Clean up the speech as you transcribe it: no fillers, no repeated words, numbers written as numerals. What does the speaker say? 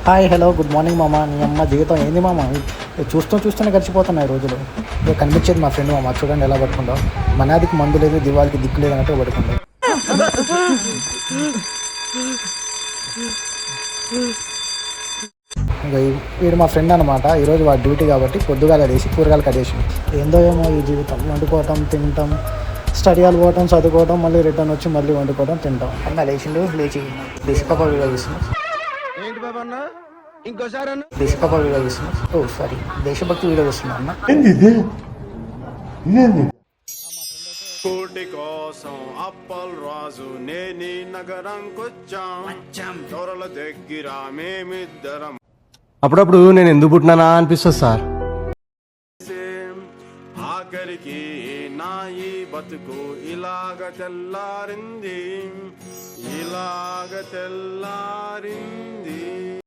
Hi hello good morning మామ. నీ అమ్మ జీవితం ఏంది మామ? చూస్తూనే గడిచిపోతున్నాయి రోజులు. ఇక కనిపించేది మా ఫ్రెండ్ మామ, చూడండి ఎలా పడుకుందో. మనాదికి మందు లేదు, దివాళికి దిక్కు లేదు అన్నట్టు పడుకుందో. ఇంకా వీడు మా ఫ్రెండ్ అనమాట. ఈరోజు వాడి డ్యూటీ కాబట్టి పొద్దుగాల లేచి కూరగాయలు కట్టేసి, ఏందో ఏమో ఈ జీవితం, వండుకోవటం తింటాం, స్టడీ హాల్ పోవటం చదువుకోవటం, మళ్ళీ రిటర్న్ వచ్చి మళ్ళీ వండుకోవడం తింటాం. అన్న లేచిండు, లేచి దేశపాప వీడియో చూస్తున్నాం. దేశపాప వీడియో చూస్తున్నాం. ఓ సారీ, దేశభక్తి వీడియో చూస్తున్నాం అన్న. కోటి కోసం అప్పల్ రాజు నేని నగరంకొచ్చాం దొరల దగ్గర మేమిద్దరం. అప్పుడప్పుడు నేను ఎందుకు పుట్టినానా అనిపిస్తుంది సార్. ఆఖరికి నా ఈ బతుకు ఇలాగ తెల్లారింది.